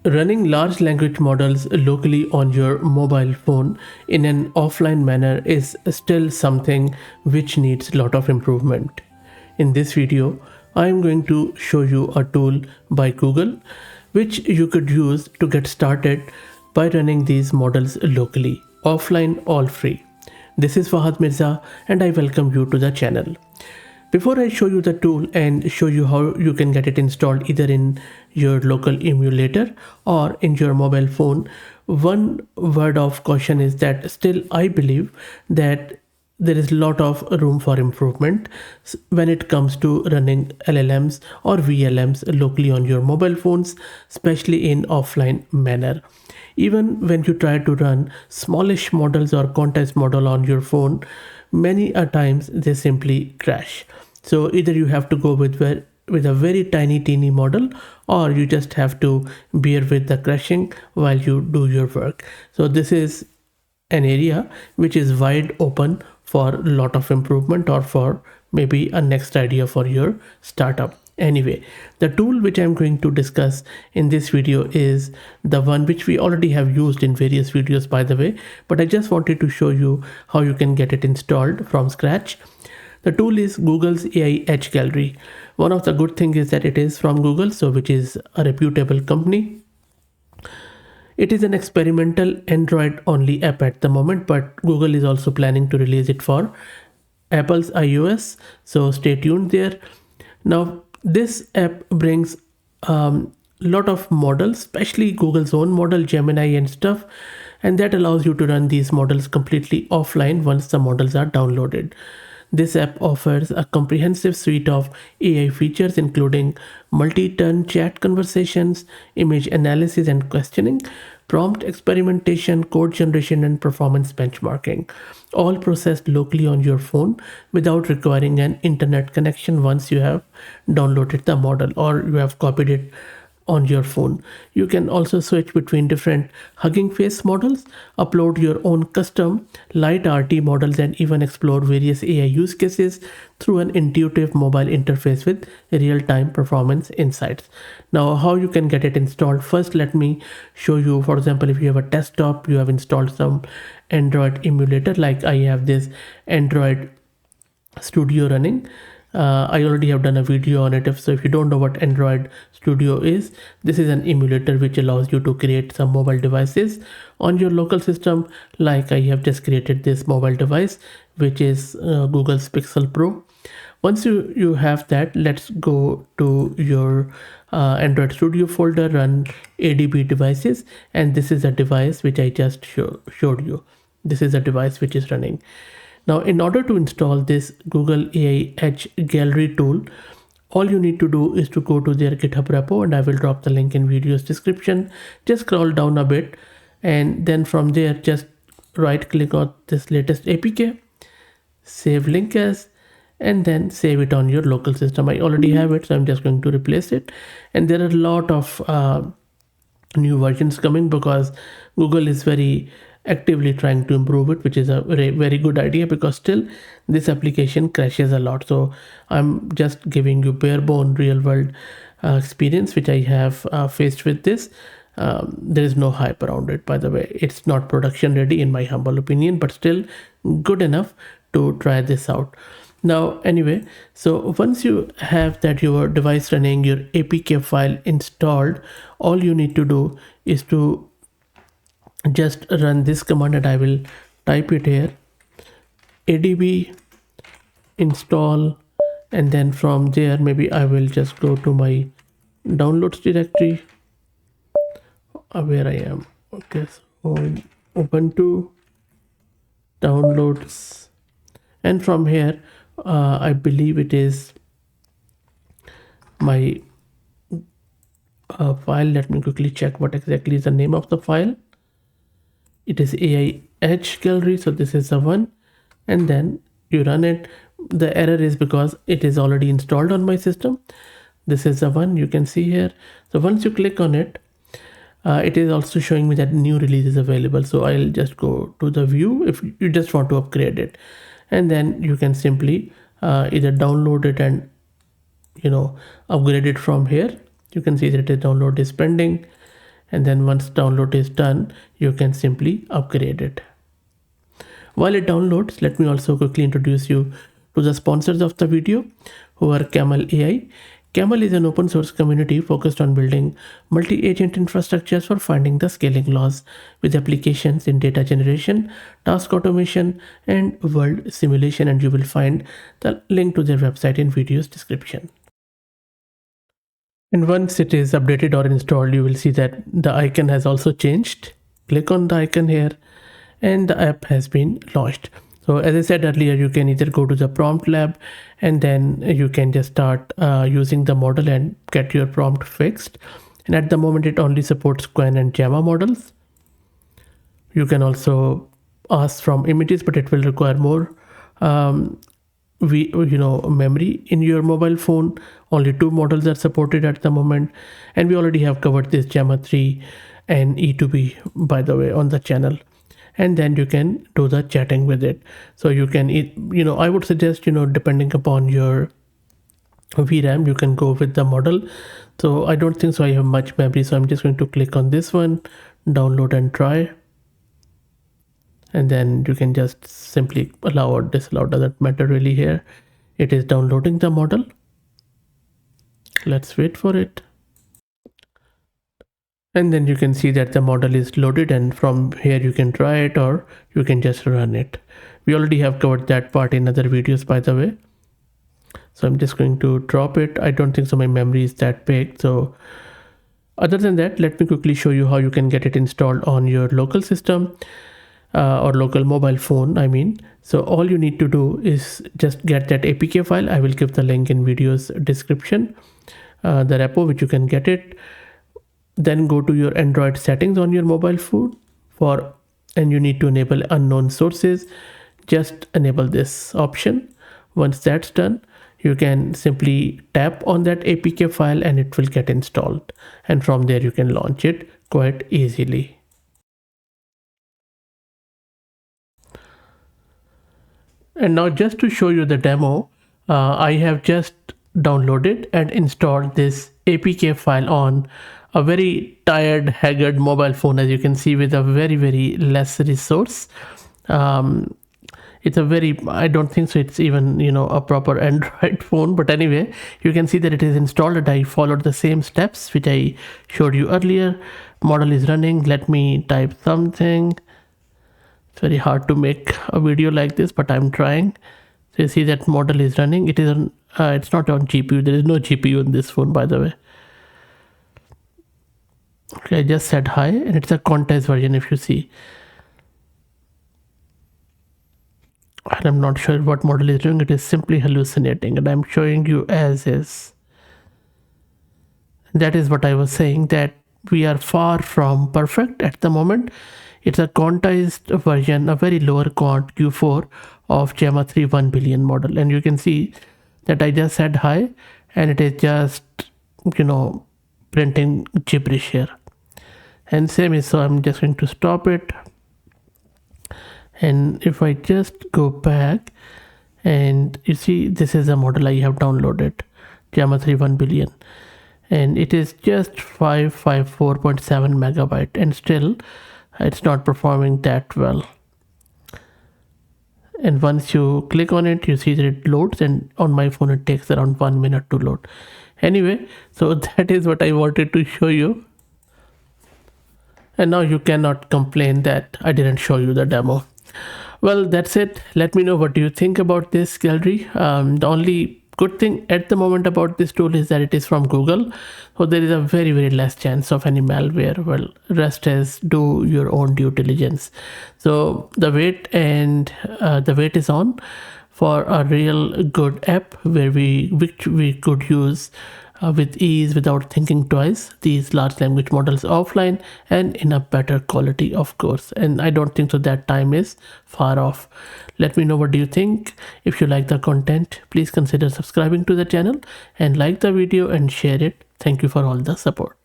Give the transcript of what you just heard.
Running large language models locally on your mobile phone in an offline manner is still something which needs a lot of improvement. In this video, I am going to show you a tool by Google which you could use to get started by running these models locally, offline, all free. This is Fahad Mirza and I welcome you to the channel. Before I show you the tool and show you how you can get it installed either in your local emulator or in your mobile phone, one word of caution is that still I believe that there is a lot of room for improvement when it comes to running LLMs or VLMs locally on your mobile phones, especially in offline manner. Even when you try to run smallish models or context model on your phone, many a times they simply crash. So either you have to go with a very teeny model, or you just have to bear with the crashing while you do your work. So this is an area which is wide open for a lot of improvement or for maybe a next idea for your startup. Anyway, the tool which I'm going to discuss in this video is the one which we already have used in various videos, by the way, but I just wanted to show you how you can get it installed from scratch. The tool is Google's AI Edge Gallery. One of the good things is that it is from Google, so which is a reputable company. It is an experimental Android only app at the moment, but Google is also planning to release it for Apple's iOS, so stay tuned there. Now this app brings lot of models, especially Google's own model, Gemini and stuff, and that allows you to run these models completely offline once the models are downloaded. This app offers a comprehensive suite of AI features including multi-turn chat conversations, image analysis and questioning, prompt experimentation, code generation and performance benchmarking, all processed locally on your phone without requiring an internet connection once you have downloaded the model or you have copied it on your phone. You can also switch between different Hugging Face models, upload your own custom light RT models, and even explore various AI use cases through an intuitive mobile interface with real-time performance insights. Now, how you can get it installed? First, let me show you. For example, if you have a desktop, you have installed some Android emulator, like I have this Android Studio running. I already have done a video on it. So if you don't know what Android Studio is, this is an emulator which allows you to create some mobile devices on your local system. Like I have just created this mobile device, which is Google's Pixel Pro. Once you have that, let's go to your Android Studio folder, run ADB devices, and this is a device which I just showed you. This is a device which is running. Now, in order to install this Google AI Edge Gallery tool, all you need to do is to go to their GitHub repo, and I will drop the link in video's description. Just scroll down a bit, and then from there, just right click on this latest APK, save link as, and then save it on your local system. I already have it, so I'm just going to replace it. And there are a lot of new versions coming because Google is very actively trying to improve it, which is a very good idea, because still this application crashes a lot. So I'm just giving you bare bone real world experience which I have faced with this. There is no hype around it, by the way. It's not production ready in my humble opinion, but still good enough to try this out. Now anyway, so once you have that your device running, your APK file installed, all you need to do is to just run this command, and I will type it here, adb install, and then from there maybe I will just go to my downloads directory where I am. Okay, so Ubuntu downloads, and from here I believe it is my file. Let me quickly check what exactly is the name of the file. It is AI Edge Gallery, so this is the one, and then you run it. The error is because it is already installed on my system. This is the one you can see here. So once you click on it, it is also showing me that new release is available. So I'll just go to the view if you just want to upgrade it, and then you can simply either download it and upgrade it from here. You can see that the download is pending, and then once download is done, you can simply upgrade it. While it downloads, let me also quickly introduce you to the sponsors of the video, who are Camel AI. Camel is an open source community focused on building multi-agent infrastructures for finding the scaling laws with applications in data generation, task automation, and world simulation. And you will find the link to their website in video's description. And once it is updated or installed, you will see that the icon has also changed. Click on the icon here and the app has been launched. So as I said earlier, you can either go to the prompt lab and then you can just start using the model and get your prompt fixed. And at the moment it only supports Quen and Gemma models. You can also ask from images, but it will require more memory in your mobile phone. Only 2 models are supported at the moment, and we already have covered this Gemma 3 and E2B, by the way, on the channel. And then you can do the chatting with it. So you can, I would suggest, depending upon your VRAM, you can go with the model. So I don't think so I have much memory, so I'm just going to click on this one, download and try. And then you can just simply allow or disallow, doesn't matter really here. It is downloading the model. Let's wait for it. And then you can see that the model is loaded, and from here you can try it or you can just run it. We already have covered that part in other videos, by the way. So I'm just going to drop it. I don't think so my memory is that big. So other than that, let me quickly show you how you can get it installed on your local system or local mobile phone, I mean. So all you need to do is just get that APK file. I will give the link in video's description, the repo which you can get it. Then go to your Android settings on your mobile phone and you need to enable unknown sources. Just enable this option. Once that's done, you can simply tap on that APK file and it will get installed. And from there you can launch it quite easily. And now just to show you the demo, I have just downloaded and installed this APK file on a very tired, haggard mobile phone, as you can see, with a very, very less resource. It's a very, I don't think so it's even, a proper Android phone. But anyway, you can see that it is installed and I followed the same steps which I showed you earlier. Model is running. Let me type something. It's very hard to make a video like this, but I'm trying. So you see that model is running. It is on, it's not on GPU. There is no GPU in this phone, by the way. Okay, I just said hi, and it's a quantized version, if you see. And I'm not sure what model is doing. It is simply hallucinating, and I'm showing you as is. That is what I was saying, that we are far from perfect at the moment. It's a quantized version, a very lower quant Q4 of Gemma 3 1 billion model. And you can see that I just said hi, and it is just, printing gibberish here. And same is, so I'm just going to stop it. And if I just go back, and you see this is a model I have downloaded, Gemma 3 1 billion, and it is just 554.7 megabyte, and still it's not performing that well. And once you click on it, you see that it loads, and on my phone it takes around 1 minute to load. Anyway, so that is what I wanted to show you. And now you cannot complain that I didn't show you the demo. Well, that's it. Let me know what do you think about this gallery. The only good thing at the moment about this tool is that it is from Google, so there is a very, very less chance of any malware. Well, rest is do your own due diligence. So the wait is on for a real good app which we could use with ease without thinking twice, these large language models offline and in a better quality, of course. And I don't think so that time is far off. Let me know what do you think. If you like the content, please consider subscribing to the channel and like the video and share it. Thank you for all the support.